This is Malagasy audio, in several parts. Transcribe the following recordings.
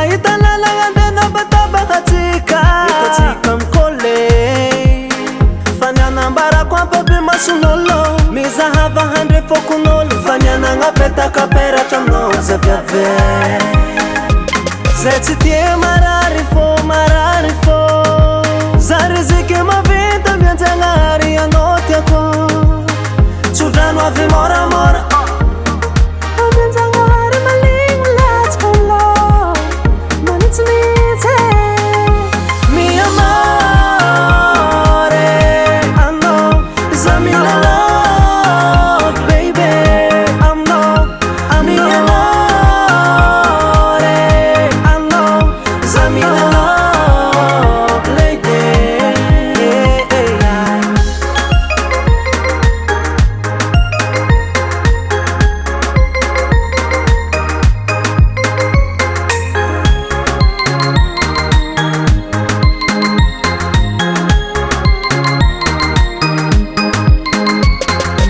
mahita lalagna andena batabahatsika hitatsika mikole fa ny anambarako ampabe mason'olo mizahava handre fokon'olo fa ny anagnapetaka peratra aminao zaviave zay tsy tia marary fô za riziky mavinta mianjagnahary anao tiako tsodrano avy moramora amianjagnahary maligny latsaka lo manitsinitsy mi amore ano za mila love baby ano mi amore ano za mila love lady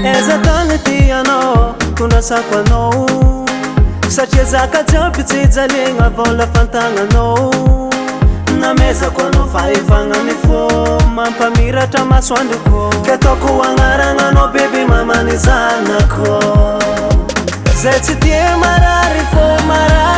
eza tany tianao tondrasako anao satria zaka jiaby tsy jalegna vola fantagnanao namezako anao fahevagnany fô mampamiratra masoandroko ka ataoko agnarananao bebe mamany zanako zay tsy tia marary fô marary